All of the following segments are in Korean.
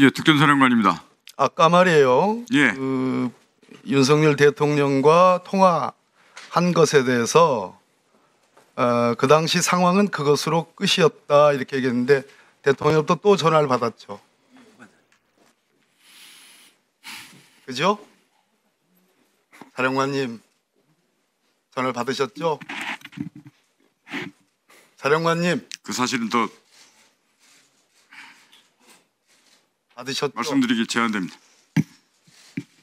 예, 특전사령관입니다. 아까 말이에요. 예. 윤석열 대통령과 통화한 것에 대해서 그 당시 상황은 그것으로 끝이었다 이렇게 얘기했는데 대통령도 또 전화를 받았죠. 그죠? 사령관님 전화를 받으셨죠? 사령관님 그 사실은 더 받으셨죠? 말씀드리기 제한됩니다.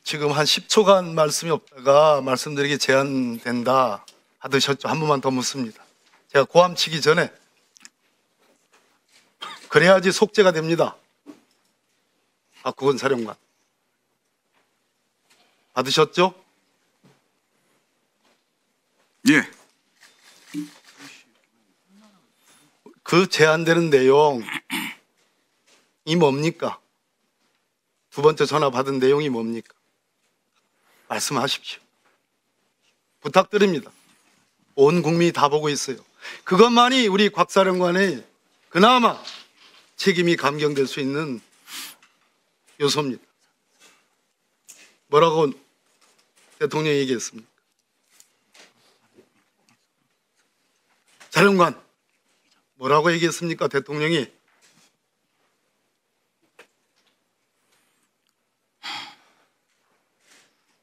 지금 한 10초간 말씀이 없다가 말씀드리기 제한된다. 받으셨죠? 한 번만 더 묻습니다. 제가 고함 치기 전에 그래야지 속죄가 됩니다. 박국원 사령관 받으셨죠? 예. 그 제한되는 내용이 뭡니까? 두 번째 전화 받은 내용이 뭡니까? 말씀하십시오. 부탁드립니다. 온 국민이 다 보고 있어요. 그것만이 우리 곽 사령관의 그나마 책임이 감경될 수 있는 요소입니다. 뭐라고 대통령이 얘기했습니까? 사령관 뭐라고 얘기했습니까? 대통령이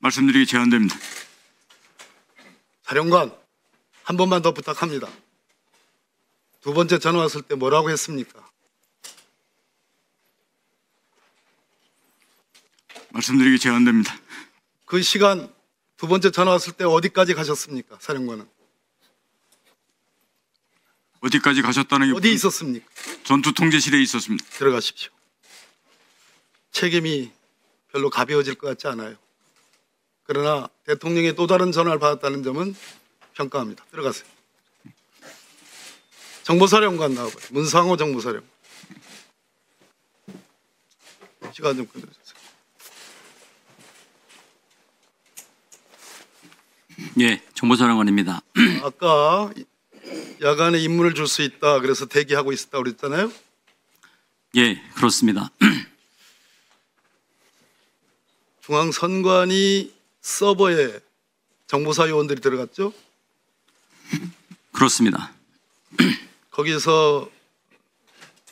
말씀드리기 제한됩니다. 사령관 한 번만 더 부탁합니다. 두 번째 전화 왔을 때 뭐라고 했습니까? 말씀드리기 제한됩니다. 그 시간 두 번째 전화 왔을 때 어디까지 가셨습니까? 사령관은 어디까지 가셨다는 게 어디 있었습니까? 전투 통제실에 있었습니다. 들어가십시오. 책임이 별로 가벼워질 것 같지 않아요. 그러나 대통령의 또 다른 전화를 받았다는 점은 평가합니다. 들어가세요. 정보사령관 나와봐요. 문상호 정보사령관. 시간 좀 끊어주세요. 예, 정보사령관입니다. 아까 야간에 임무를 줄 수 있다. 그래서 대기하고 있었다고 그랬잖아요. 예, 그렇습니다. 중앙선관위 서버에 정보사 요원들이 들어갔죠. 그렇습니다. 거기서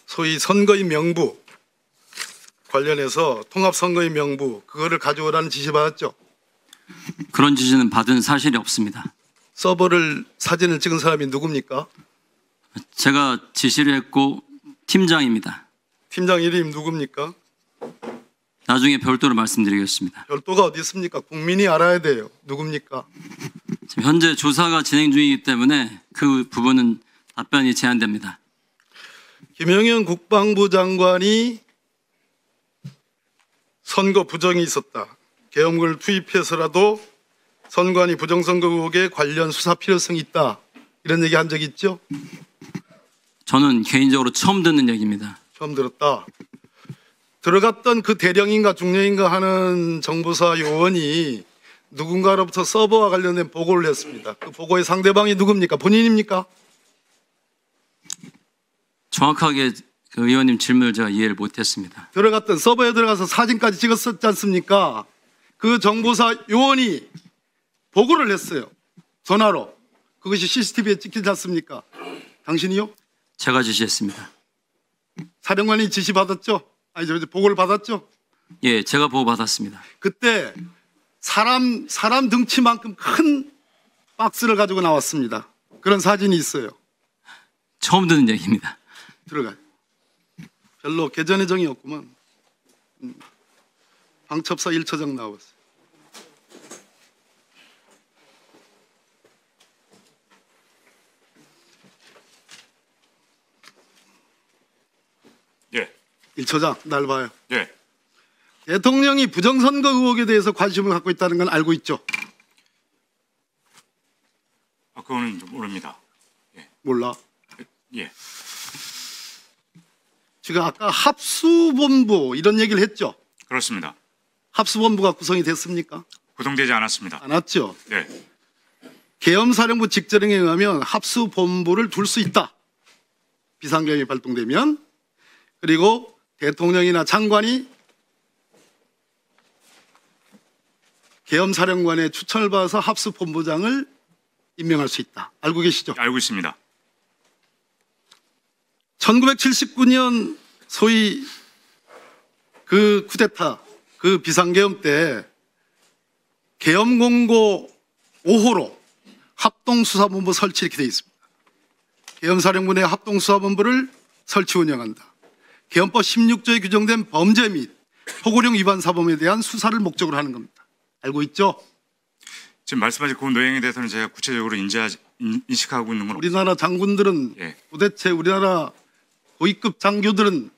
소위 선거인 명부 관련해서 통합선거인 명부 그거를 가져오라는 지시 받았죠. 그런 지시는 받은 사실이 없습니다. 서버를 사진을 찍은 사람이 누굽니까? 제가 지시를 했고 팀장입니다. 팀장 이름 누굽니까? 나중에 별도로 말씀드리겠습니다. 별도가 어디 있습니까? 국민이 알아야 돼요. 누굽니까? 지금 현재 조사가 진행 중이기 때문에 그 부분은 답변이 제한됩니다. 김영현 국방부 장관이 선거 부정이 있었다. 계엄군을 투입해서라도 선관위 부정선거 의혹에 관련 수사 필요성이 있다. 이런 얘기 한 적 있죠? 저는 개인적으로 처음 듣는 얘기입니다. 처음 들었다. 들어갔던 그 대령인가 중령인가 하는 정보사 요원이 누군가로부터 서버와 관련된 보고를 했습니다. 그 보고의 상대방이 누굽니까? 본인입니까? 정확하게 그 의원님 질문을 제가 이해를 못했습니다. 들어갔던 서버에 들어가서 사진까지 찍었었지 않습니까? 그 정보사 요원이 보고를 했어요. 전화로. 그것이 CCTV에 찍히지 않습니까? 당신이요? 제가 지시했습니다. 사령관이 지시 받았죠? 아니 저 보고를 받았죠? 예, 제가 보고받았습니다. 그때 사람 등치만큼 큰 박스를 가지고 나왔습니다. 그런 사진이 있어요. 처음 듣는 얘기입니다. 들어가요. 별로 개전의 정이 없구만. 방첩사 1처장 나왔어요. 예. 1처장 날 봐요. 예. 대통령이 부정선거 의혹에 대해서 관심을 갖고 있다는 건 알고 있죠? 그거는 모릅니다. 몰라. 예. 지금 아까 합수본부 이런 얘기를 했죠? 그렇습니다. 합수본부가 구성이 됐습니까? 구성되지 않았습니다. 안 왔죠? 네. 계엄사령부 직전령에 의하면 합수본부를 둘 수 있다. 비상경이 발동되면. 그리고 대통령이나 장관이 계엄사령관의 추천을 받아서 합수본부장을 임명할 수 있다. 알고 계시죠? 알고 있습니다. 1979년 소위 그 쿠데타, 그 비상계엄 때 계엄공고 5호로 합동수사본부 설치 이렇게 되어 있습니다. 계엄사령부의 합동수사본부를 설치 운영한다. 계엄법 16조에 규정된 범죄 및 포고령 위반 사범에 대한 수사를 목적으로 하는 겁니다. 알고 있죠? 지금 말씀하신 그 내용에 대해서는 제가 구체적으로 인식하고 있는 건 우리나라 장군들은 예. 도대체 우리나라 고위급 장교들은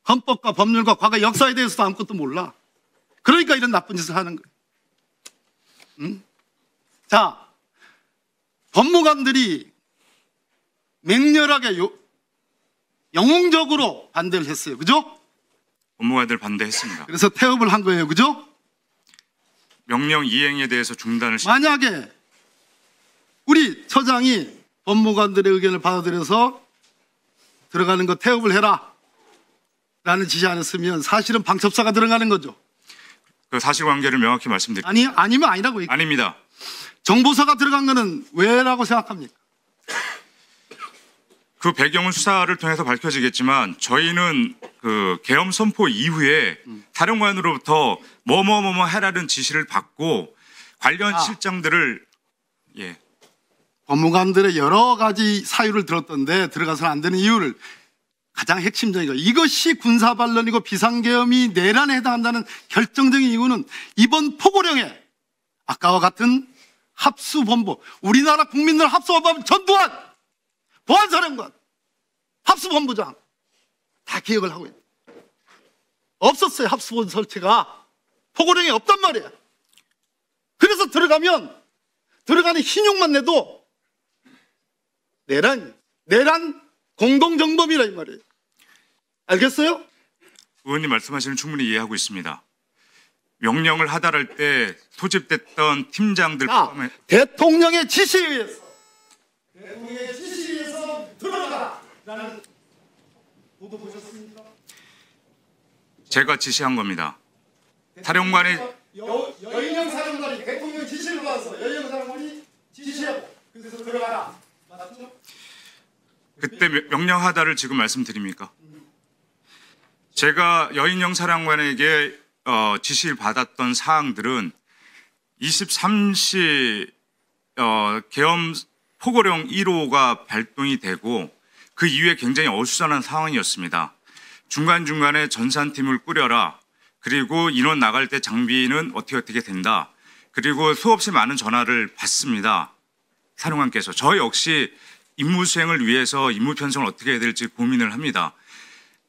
헌법과 법률과 과거 역사에 대해서도 아무것도 몰라. 그러니까 이런 나쁜 짓을 하는 거예요. 응? 자, 법무관들이 맹렬하게 영웅적으로 반대를 했어요. 그죠? 업무관들 반대했습니다. 그래서 태업을 한 거예요. 그죠? 명령 이행에 대해서 중단을 만약에 우리 처장이 법무관들의 의견을 받아들여서 들어가는 거 태업을 해라 라는 지시 안 했으면 사실은 방첩사가 들어가는 거죠. 그 사실관계를 명확히 말씀드립니다. 아니면 아니라고 얘기해요. 아닙니다. 정보사가 들어간 거는 왜라고 생각합니까? 그 배경은 수사를 통해서 밝혀지겠지만 저희는 그 계엄 선포 이후에 사령관으로부터 뭐뭐뭐뭐 해라는 지시를 받고 관련 실장들을 예. 법무관들의 여러 가지 사유를 들었던데 들어가서는 안 되는 이유를 가장 핵심적인 거, 이것이 군사반론이고 비상계엄이 내란에 해당한다는 결정적인 이유는 이번 포고령에 아까와 같은 합수본부, 우리나라 국민들 합수본부 전두환, 보안사령관, 합수본부장 다 기억을 하고 있는. 없었어요. 합수본부 설치가 포고령에 없단 말이에요. 그래서 들어가는 신용만 내도 내란 공동정범이라 이 말이에요. 알겠어요? 의원님 말씀하시는 충분히 이해하고 있습니다. 명령을 하달할 때 소집됐던 팀장들 포함해 대통령의 지시에 의해서 들어가라는 보도 보셨습니까? 제가 지시한 겁니다. 사령관의 여인영 사령관이 대통령 지시를 받아서 여인영 사령관이 지시하고 그래서 들어가라. 맞죠? 그때 명령 하달을 지금 말씀드립니까? 제가 여인영 사령관에게 지시를 받았던 사항들은 23시 계엄 포고령 1호가 발동이 되고 그 이후에 굉장히 어수선한 상황이었습니다. 중간중간에 전산팀을 꾸려라. 그리고 인원 나갈 때 장비는 어떻게 된다. 그리고 수없이 많은 전화를 받습니다. 사령관께서. 저 역시 임무 수행을 위해서 임무 편성을 어떻게 해야 될지 고민을 합니다.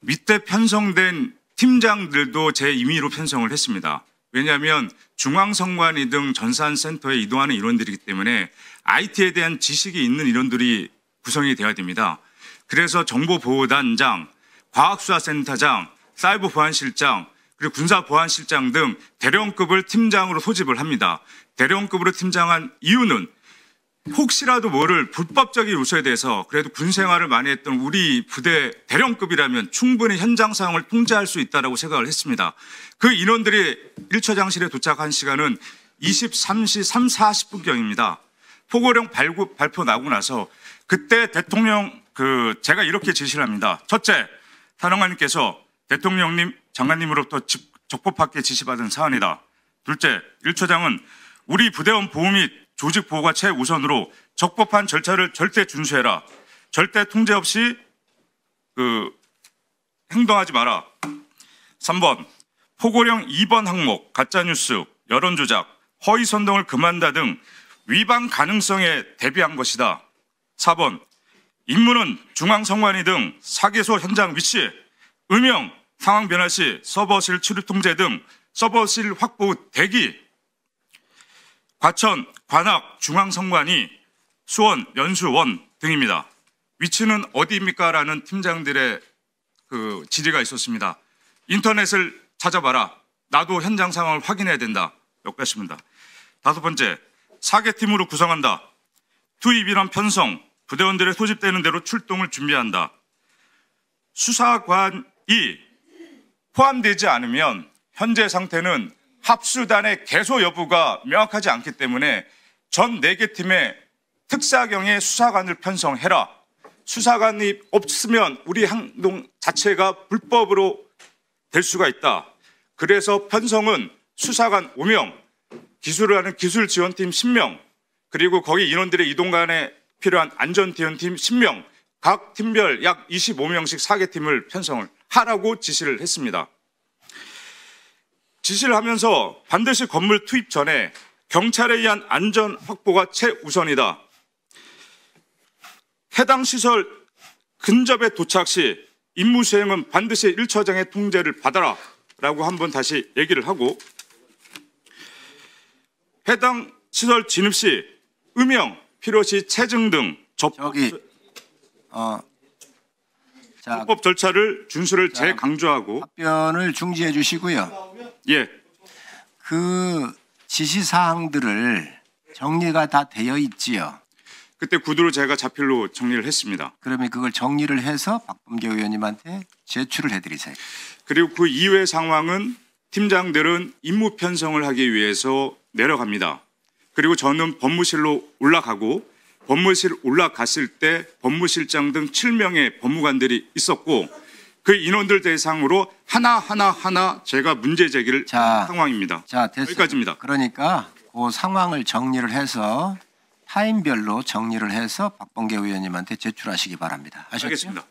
밑에 편성된 팀장들도 제 임의로 편성을 했습니다. 왜냐하면 중앙선관위 등 전산센터에 이동하는 인원들이기 때문에 IT에 대한 지식이 있는 인원들이 구성이 되어야 됩니다. 그래서 정보보호단장, 과학수사센터장, 사이버보안실장, 그리고 군사보안실장 등 대령급을 팀장으로 소집을 합니다. 대령급으로 팀장한 이유는 혹시라도 모를 불법적인 요소에 대해서 그래도 군 생활을 많이 했던 우리 부대 대령급이라면 충분히 현장 상황을 통제할 수 있다고 생각을 했습니다. 그 인원들이 1처장실에 도착한 시간은 23시 3, 40분경입니다. 포고령 발표 나고 나서 그때 대통령 제가 이렇게 지시를 합니다. 첫째, 사령관님께서 대통령님, 장관님으로부터 적법하게 지시받은 사안이다. 둘째, 1처장은 우리 부대원 보호 및 조직 보호가 최우선으로 적법한 절차를 절대 준수해라. 절대 통제 없이 행동하지 마라. 3번, 포고령 2번 항목, 가짜뉴스, 여론조작, 허위선동을 금한다 등 위반 가능성에 대비한 것이다. 4번, 임무는 중앙선관위 등 사개소 현장 위치, 음영, 상황 변화 시 서버실 출입 통제 등 서버실 확보 대기, 과천, 관악, 중앙선관위, 수원, 연수원 등입니다. 위치는 어디입니까? 라는 팀장들의 질의가 있었습니다. 인터넷을 찾아봐라. 나도 현장 상황을 확인해야 된다. 여기까지입니다. 다섯 번째, 4개 팀으로 구성한다. 투입 인원 편성, 부대원들의 소집되는 대로 출동을 준비한다. 수사관이 포함되지 않으면 현재 상태는 합수단의 개소 여부가 명확하지 않기 때문에 전 4개 팀의 특사경의 수사관을 편성해라. 수사관이 없으면 우리 행동 자체가 불법으로 될 수가 있다. 그래서 편성은 수사관 5명, 기술을 하는 기술지원팀 10명, 그리고 거기 인원들의 이동간에 필요한 안전대응팀 10명, 각 팀별 약 25명씩 4개 팀을 편성을 하라고 지시를 했습니다. 지시를 하면서 반드시 건물 투입 전에 경찰에 의한 안전 확보가 최우선이다. 해당 시설 근접에 도착 시 임무 수행은 반드시 1처장의 통제를 받아라 라고 한번 다시 얘기를 하고, 해당 시설 진입 시 음영, 필요시 체증 등 접법 절차를 준수를 재강조하고 답변을 중지해 주시고요. 예, 그 지시사항들을 정리가 다 되어 있지요. 그때 구두로 제가 자필로 정리를 했습니다. 그러면 그걸 정리를 해서 박범계 의원님한테 제출을 해드리세요. 그리고 그 이외의 상황은 팀장들은 임무 편성을 하기 위해서 내려갑니다. 그리고 저는 법무실로 올라가고, 법무실 올라갔을 때 법무실장 등 7명의 법무관들이 있었고, 그 인원들 대상으로 하나 제가 문제 제기를 한 상황입니다. 자, 됐습니다. 여기까지입니다. 그러니까 그 상황을 정리를 해서 타임별로 정리를 해서 박범계 의원님한테 제출하시기 바랍니다. 아셨죠? 알겠습니다.